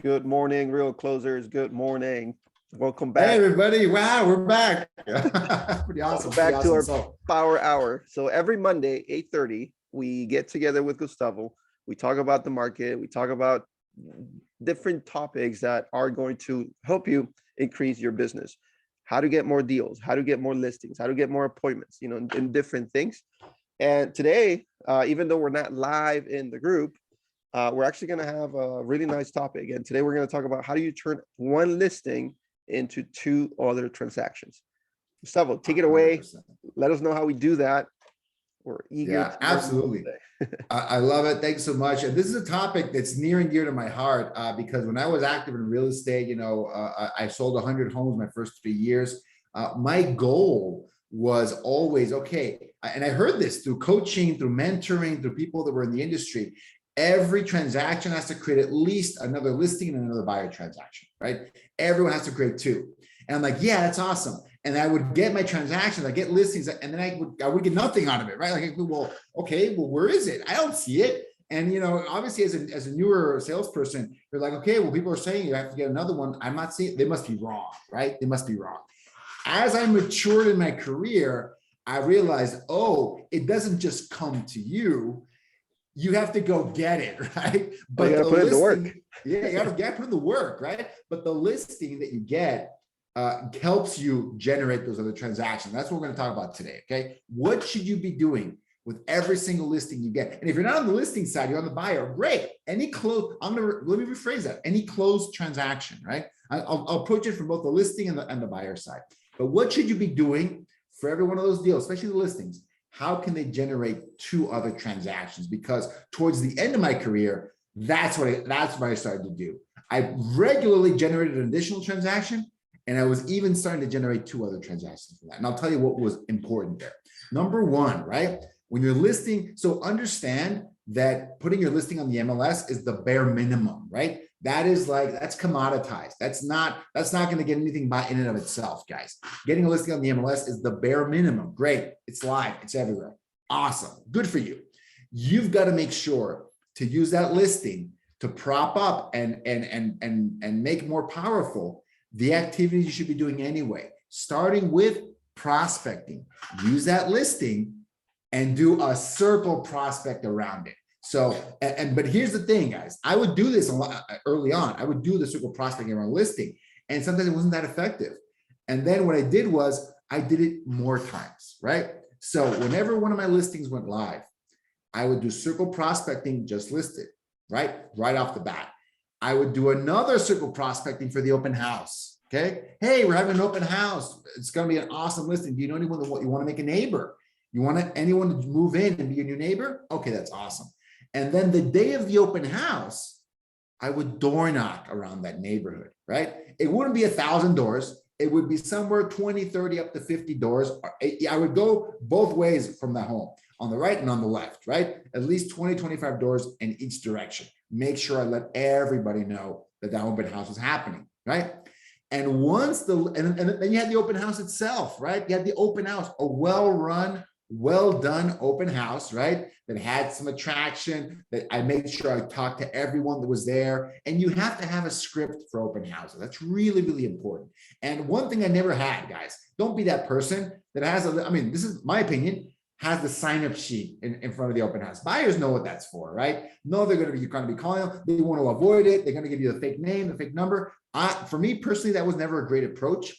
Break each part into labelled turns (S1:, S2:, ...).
S1: Good morning, real closers. Good morning. Welcome
S2: Hey
S1: back.
S2: everybody! Wow, we're back. Pretty awesome.
S1: Welcome
S2: Pretty
S1: back to
S2: awesome.
S1: our
S2: So
S1: Power Hour. So every Monday, 8:30, we get together with Gustavo. We talk about the market. We talk about different topics that are going to help you increase your business. How to get more deals, how to get more listings, how to get more appointments, in different things. And today, even though we're not live in the group, we're actually going to have a really nice topic. And today we're going to talk about how do you turn one listing into two other transactions. Gustavo, take it away.
S2: 100%.
S1: Let us know how we do that. We're eager
S2: Yeah,
S1: to learn more
S2: absolutely.
S1: today.
S2: I love it. Thanks so much. And this is a topic that's near and dear to my heart because when I was active in real estate, I sold 100 homes my first 3 years. My goal was always, okay, and I heard this through coaching, through mentoring, through people that were in the industry. Every transaction has to create at least another listing and another buyer transaction, right? Everyone has to create two. And I'm like, yeah, that's awesome. And I would get my transactions, I get listings, and then I would get nothing out of it, right? Like, well, okay, well, where is it? I don't see it. And obviously, as a newer salesperson, you're like, okay, well, people are saying you have to get another one. I'm not seeing it. They must be wrong, right? They must be wrong. As I matured in my career, I realized, oh, it doesn't just come to you. You have to go get it, right?
S1: But you got to put in the work.
S2: Yeah, you got to put in the work, right? But the listing that you get helps you generate those other transactions. That's what we're going to talk about today, okay? What should you be doing with every single listing you get? And if you're not on the listing side, you're on the buyer, great. Let me rephrase that. Any closed transaction, right? I'll approach it from both the listing and the buyer side. But what should you be doing for every one of those deals, especially the listings? How can they generate two other transactions? Because towards the end of my career, that's what I started to do. I regularly generated an additional transaction, and I was even starting to generate two other transactions for that. And I'll tell you what was important there. Number one, right? When you're listing, so understand that putting your listing on the MLS is the bare minimum, right? That's commoditized. That's not going to get anything by in and of itself, guys. Getting a listing on the MLS is the bare minimum. Great. It's live. It's everywhere. Awesome. Good for you. You've got to make sure to use that listing to prop up and make more powerful the activities you should be doing anyway, starting with prospecting. Use that listing and do a circle prospect around it. So, but here's the thing, guys. I would do this a lot early on. I would do the circle prospecting around listing, and sometimes it wasn't that effective. And then what I did was I did it more times, right? So whenever one of my listings went live, I would do circle prospecting just listed, right off the bat. I would do another circle prospecting for the open house. Okay, hey, we're having an open house. It's going to be an awesome listing. Do you know anyone that you want to make a neighbor? You want anyone to move in and be your new neighbor? Okay, that's awesome. And then the day of the open house, I would door knock around that neighborhood, right? It wouldn't be 1,000 doors. It would be somewhere 20, 30, up to 50 doors. I would go both ways from the home, on the right and on the left, right? At least 20, 25 doors in each direction. Make sure I let everybody know that the open house is happening, right? And once and then you had the open house itself, right? You had the open house, a well-run, well-done open house, right? That had some attraction, that I made sure I talked to everyone that was there. And you have to have a script for open houses. That's really, really important. And one thing I never had, guys, don't be that person that has this is my opinion, has the sign-up sheet in front of the open house. Buyers know what that's for, right? No, you're going to be calling them. They want to avoid it. They're going to give you the fake name, the fake number. For me personally, that was never a great approach.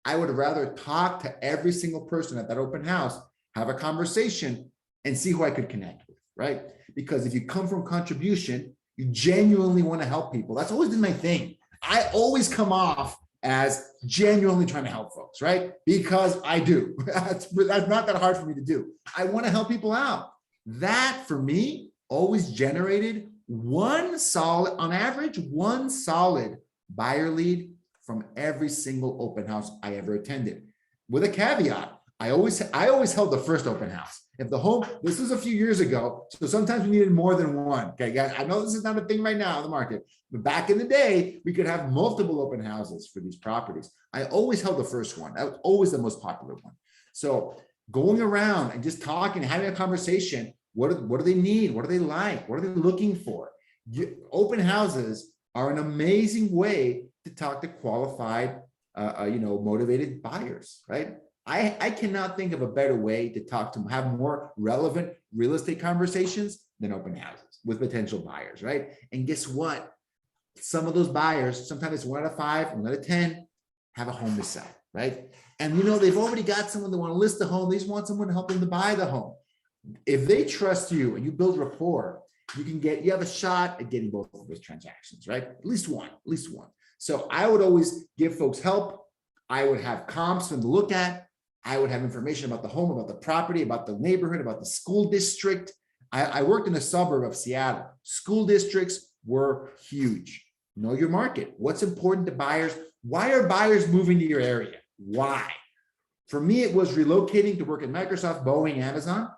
S2: I would rather talk to every single person at that open house, have a conversation, and see who I could connect with, right? Because if you come from contribution, you genuinely want to help people. That's always been my thing. I always come off as genuinely trying to help folks, right? Because I do. That's not that hard for me to do. I want to help people out. That, for me, always generated on average, one solid buyer lead from every single open house I ever attended. With a caveat, I always held the first open house. If the home, this was a few years ago, so sometimes we needed more than one. Okay, guys, I know this is not a thing right now in the market, but back in the day, we could have multiple open houses for these properties. I always held the first one. That was always the most popular one. So going around and just talking, having a conversation, what do they need? What do they like? What are they looking for? Open houses are an amazing way to talk to qualified, motivated buyers, right? I cannot think of a better way to talk to have more relevant real estate conversations than open houses with potential buyers, right? And guess what? Some of those buyers, sometimes it's 1 out of 5, 1 out of 10, have a home to sell, right? And they've already got someone that want to list the home. They just want someone to help them to buy the home. If they trust you and you build rapport, you have a shot at getting both of those transactions, right? At least one. So I would always give folks help. I would have comps for them to look at. I would have information about the home, about the property, about the neighborhood, about the school district. I worked in a suburb of Seattle. School districts were huge. Know your market. What's important to buyers? Why are buyers moving to your area? Why? For me, it was relocating to work at Microsoft, Boeing, Amazon,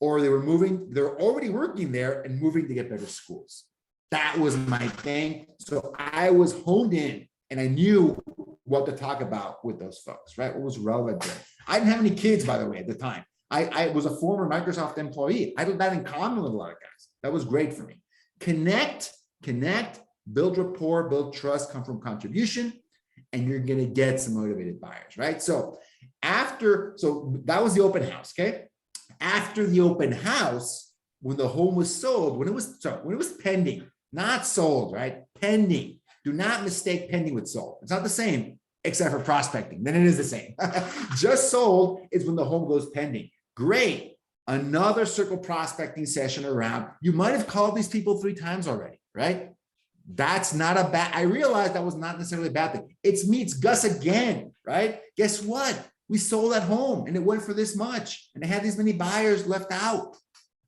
S2: or they're already working there and moving to get better schools. That was my thing. So I was honed in and I knew what to talk about with those folks, right? What was relevant there. I didn't have any kids, by the way, at the time. I was a former Microsoft employee. I did that in common with a lot of guys. That was great for me. Connect, build rapport, build trust, come from contribution, and you're going to get some motivated buyers, right? So that was the open house, okay? After the open house, when the home was sold, when it was pending, not sold, right? Pending. Do not mistake pending with sold. It's not the same, except for prospecting. Then it is the same. Just sold is when the home goes pending. Great. Another circle prospecting session around. You might have called these people 3 times already, right? That's not a bad, I realized that was not necessarily a bad thing. It's me, it's Gus again, right? Guess what? We sold that home and it went for this much and it had these many buyers left out.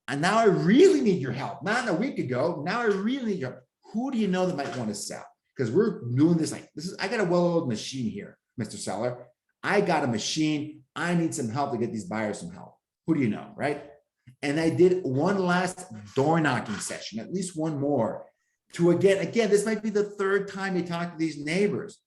S2: And now I really need your help. Not a week ago. Now I really need your help. Who do you know that might want to sell? Because we're doing this I got a well-oiled machine here, Mr. Seller. I got a machine. I need some help to get these buyers some help. Who do you know, right? And I did one last door knocking session, at least one more, to again, this might be the 3rd time you talk to these neighbors.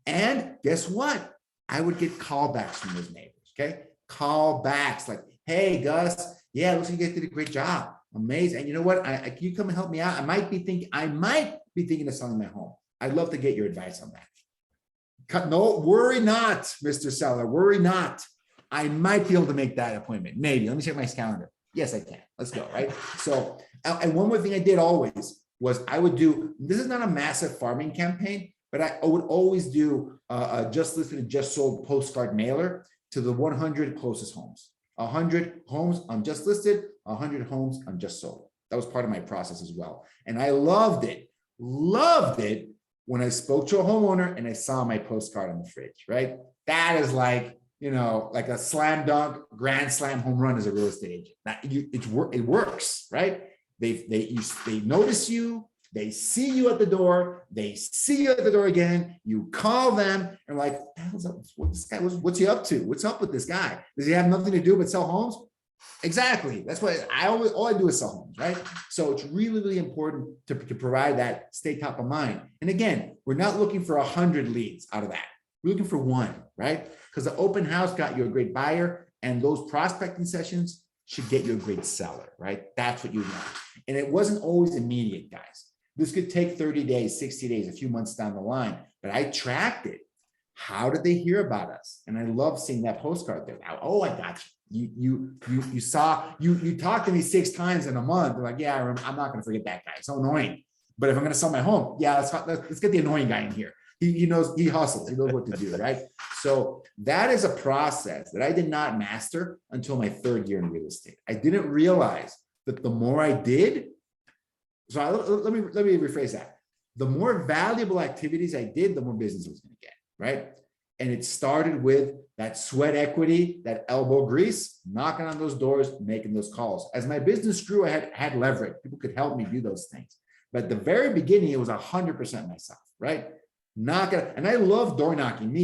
S2: And guess what? I would get callbacks from those neighbors, okay? Callbacks like, hey, Gus, yeah, looks like you guys did a great job. Amazing. And you know what? Can you come and help me out? I might be thinking of selling my home. I'd love to get your advice on that. No, worry not, Mr. Seller, worry not. I might be able to make that appointment. Maybe. Let me check my calendar. Yes, I can. Let's go, right? So, and one more thing I did always was I would do, this is not a massive farming campaign, but I would always do a just listed and just sold postcard mailer to the 100 closest homes. 100 homes on just listed, 100 homes on just sold. That was part of my process as well. And I loved it when I spoke to a homeowner and I saw my postcard on the fridge, right? That is like a slam dunk, grand slam home run as a real estate agent. It works, right? They notice you, they see you at the door, they see you at the door again, you call them and like, what's he up to? What's up with this guy? Does he have nothing to do but sell homes? Exactly. That's what all I do is sell homes, right? So it's really, really important to provide that, stay top of mind. And again, we're not looking for 100 leads out of that. We're looking for 1, right? Because the open house got you a great buyer and those prospecting sessions should get you a great seller, right? That's what you want. And it wasn't always immediate, guys. This could take 30 days, 60 days, a few months down the line, but I tracked it. How did they hear about us? And I love seeing that postcard there. Oh, I got you. You talked to me 6 times in a month. They're like, yeah, I'm not going to forget that guy. It's so annoying. But if I'm going to sell my home, yeah, let's get the annoying guy in here. He knows, he hustles, he knows what to do, right? So that is a process that I did not master until my 3rd year in real estate. I didn't realize that the more I did, let me rephrase that. The more valuable activities I did, the more business I was going to get, right? And it started with that sweat equity, that elbow grease, knocking on those doors, making those calls. As my business grew, I had leverage. People could help me do those things. But at the very beginning, it was 100% myself, right? And I love door knocking.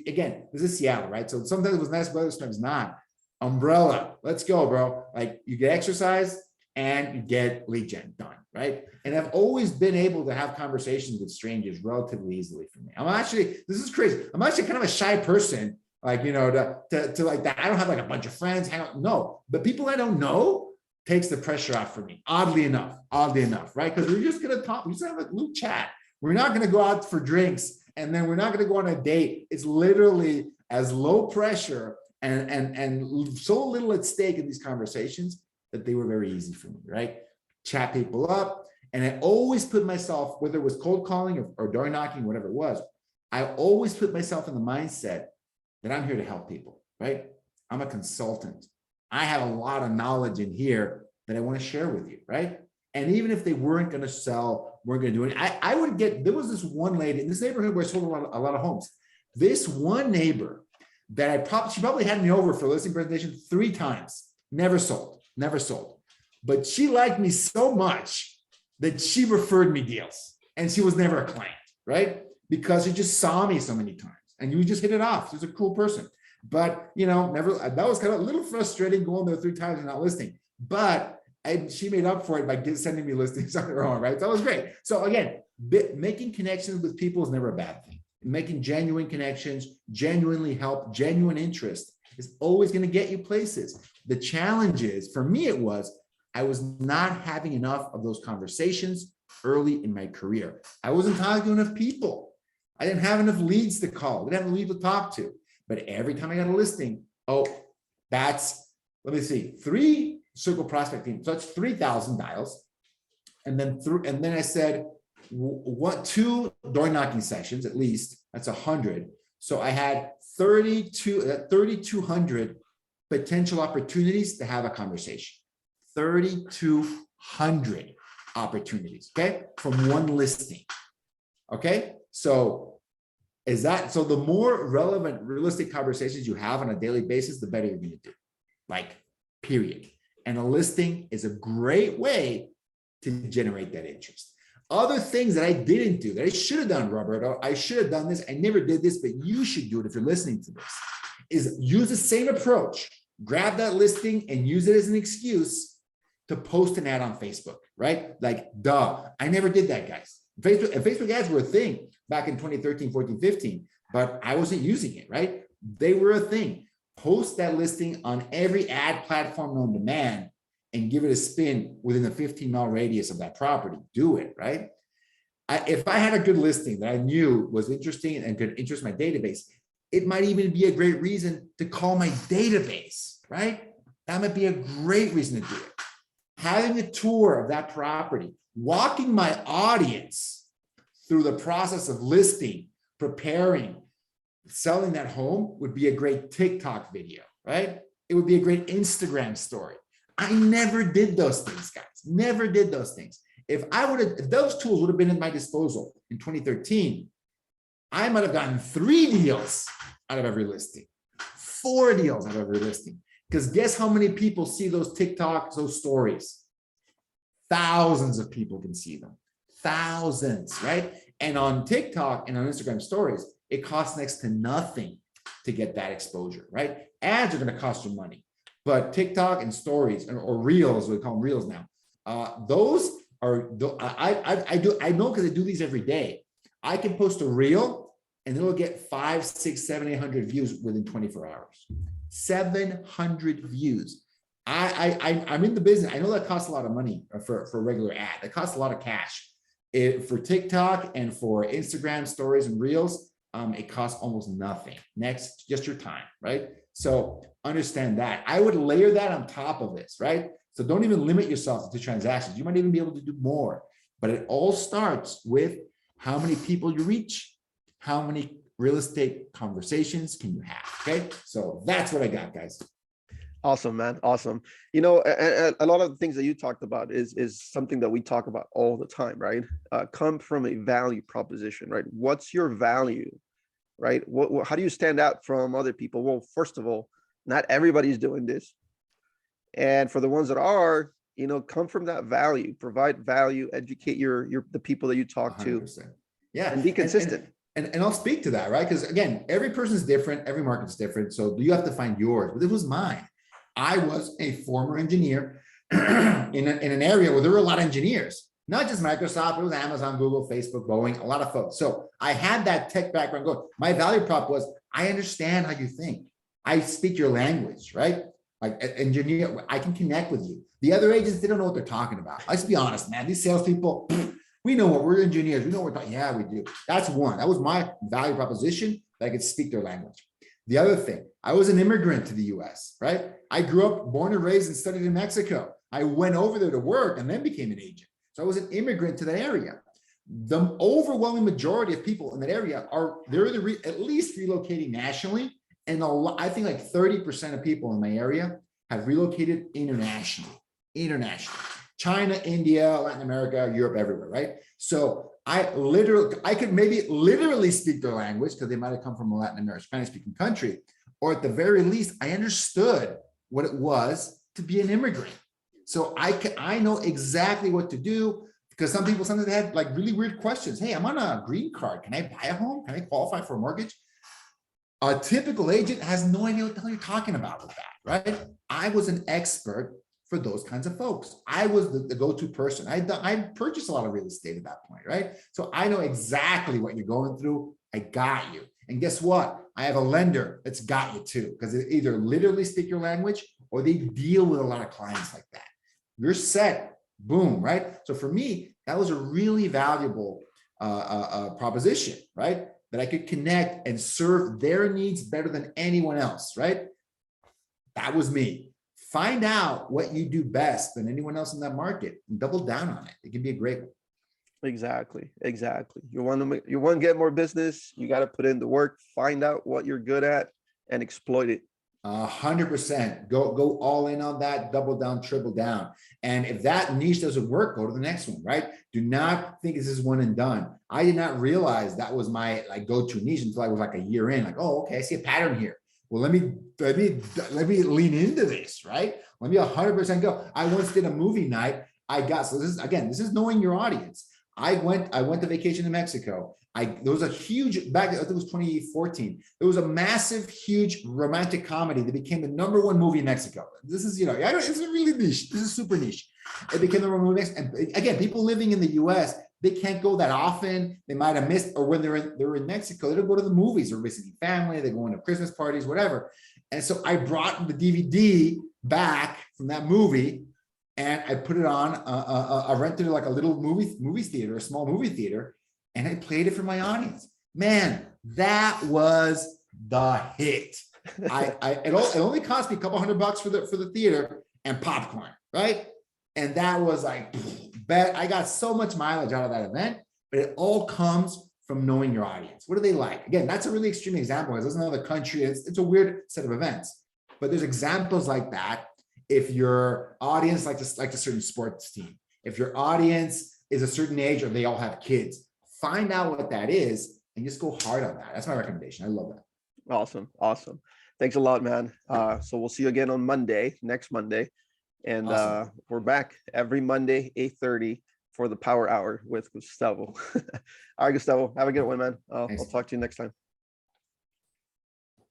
S2: Again, this is Seattle, right? So sometimes it was nice weather, sometimes not. Umbrella, let's go, bro. Like you get exercise and you get lead gen done, right? And I've always been able to have conversations with strangers relatively easily for me. This is crazy. I'm actually kind of a shy person, like, to like that. I don't have like a bunch of friends hang out. No, but people I don't know takes the pressure off for me, oddly enough, right? Because we're just gonna talk, we just have a little chat. We're not gonna go out for drinks, and then we're not gonna go on a date. It's literally as low pressure and so little at stake in these conversations that they were very easy for me, right? Chat people up. And I always put myself, whether it was cold calling or door knocking, whatever it was, I always put myself in the mindset that I'm here to help people, right? I'm a consultant. I have a lot of knowledge in here that I want to share with you, right? And even if they weren't going to sell, weren't going to do it, I would get, there was this one lady in this neighborhood where I sold a lot of homes. This one neighbor that she probably had me over for a listing presentation 3 times, never sold. But she liked me so much that she referred me deals, and she was never a client, right? Because she just saw me so many times and you just hit it off. She's a cool person, but that was kind of a little frustrating going there 3 times and not listing, but she made up for it by sending me listings on her own, right? So that was great. So again, making connections with people is never a bad thing. Making genuine connections, genuinely help, genuine interest is always going to get you places. The challenge is, for me, I was not having enough of those conversations early in my career. I wasn't talking to enough people. I didn't have enough leads to call. I didn't have enough leads to talk to. But every time I got a listing, that's, let me see, 3 circle prospecting. So that's 3,000 dials. And then I said, 2 door knocking sessions at least. That's 100. So I had 3,200 potential opportunities to have a conversation. 3,200 opportunities, okay, from one listing. Okay, so the more relevant, realistic conversations you have on a daily basis, the better you're going to do, like, period. And a listing is a great way to generate that interest. Other things that I didn't do that I should have done, Roberto, I should have done this, I never did this, but you should do it if you're listening to this, is use the same approach. Grab that listing and use it as an excuse to post an ad on Facebook, right? Like, I never did that, guys. Facebook ads were a thing back in 2013, 14, 15, but I wasn't using it, right? They were a thing. Post that listing on every ad platform known to man and give it a spin within a 15-mile radius of that property. Do it, right? If I had a good listing that I knew was interesting and could interest my database, it might even be a great reason to call my database, right? That might be a great reason to do it. Having a tour of that property, walking my audience through the process of listing, preparing, selling that home would be a great TikTok video, right? It would be a great Instagram story. I never did those things, guys. Never did those things. If those tools would have been at my disposal in 2013, I might have gotten 3 deals out of every listing, 4 deals out of every listing. Because guess how many people see those TikToks, those stories? Thousands of people can see them. Thousands, right? And on TikTok and on Instagram stories, it costs next to nothing to get that exposure, right? Ads are going to cost you money, but TikTok and stories or reels, we call them reels now. Those are, I know because I do these every day. I can post a reel and it'll get 5, 6, 7, 800 views within 24 hours. 700 views. I'm in the business. I know that costs a lot of money for a regular ad. It costs a lot of cash. For TikTok and for Instagram stories and reels, it costs almost nothing. Next, just your time, right? So understand that. I would layer that on top of this, right? So don't even limit yourself to transactions. You might even be able to do more, but it all starts with how many people you reach, how many real estate conversations can you have, okay? So that's what I got, guys.
S1: Awesome, man. Awesome. You know, a lot of the things that you talked about is something that we talk about all the time, right? Come from a value proposition, right? What's your value, right? How do you stand out from other people? Well, first of all, not everybody's doing this. And for the ones that are, you know, come from that value, provide value, educate the people that you talk
S2: 100%.
S1: to.
S2: Yeah.
S1: And be consistent.
S2: And I'll speak to that, right? Because again, every person's different, every market's different. So you have to find yours, but it was mine. I was a former engineer in an area where there were a lot of engineers, not just Microsoft, it was Amazon, Google, Facebook, Boeing, a lot of folks. So I had that tech background going. My value prop was, I understand how you think. I speak your language, right? like engineer, I can connect with you. The other agents, they don't know what they're talking about. Let's be honest, man. These salespeople, we know what we're engineers. We know what we're talking. Yeah, we do. That's one. That was my value proposition, that I could speak their language. The other thing, I was an immigrant to the US, right? I grew up, born and raised, and studied in Mexico. I went over there to work and then became an agent. So I was an immigrant to that area. The overwhelming majority of people in that area they're at least relocating nationally. And I think like 30% of people in my area have relocated internationally. China, India, Latin America, Europe, everywhere, right? So I could maybe literally speak their language because they might have come from a Latin American Spanish speaking country, or at the very least, I understood what it was to be an immigrant. So I know exactly what to do, because some people sometimes they had like really weird questions. Hey, I'm on a green card. Can I buy a home? Can I qualify for a mortgage? A typical agent has no idea what the hell you're talking about with that, right? I was an expert for those kinds of folks. I was the go-to person. I purchased a lot of real estate at that point, right? So I know exactly what you're going through. I got you. And guess what? I have a lender that's got you too, because they either literally speak your language or they deal with a lot of clients like that. You're set. Boom, right? So for me, that was a really valuable proposition, right? That I could connect and serve their needs better than anyone else, right? That was me. Find out what you do best than anyone else in that market and double down on it. It can be a great one.
S1: Exactly. You want to get more business, you got to put in the work, find out what you're good at and exploit it.
S2: 100%. Go all in on that, double down, triple down. And if that niche doesn't work, go to the next one, right? Do not think this is one and done. I did not realize that was my like go-to niche until I was like a year in, like, oh, okay, I see a pattern here. Well, let me lean into this, right? Let me 100% go. I once did a movie night. So this is knowing your audience. I went to vacation in Mexico. There was a huge, back, I think it was 2014. There was a massive, huge romantic comedy that became the #1 movie in Mexico. This is, it's a really niche. This is super niche. It became the #1 movie. And again, people living in the US, they can't go that often. They might have missed, or when they're in Mexico, they don't go to the movies. They're visiting family. They're going to Christmas parties, whatever. And so I brought the DVD back from that movie, and I put it on. I rented like a little movie theater, a small movie theater, and I played it for my audience. Man, that was the hit. It only cost me a couple $100 for the theater and popcorn, right? And that was like, I got so much mileage out of that event, but it all comes from knowing your audience. What do they like? Again, that's a really extreme example. It's another country. It's a weird set of events, but there's examples like that. If your audience likes a certain sports team, if your audience is a certain age or they all have kids, find out what that is and just go hard on that. That's my recommendation. I love that.
S1: Awesome. Thanks a lot, man. So we'll see you again on next Monday. And awesome. We're back every Monday, 8:30 for the Power Hour with Gustavo. All right, Gustavo, have a good one, man. I'll talk to you next time.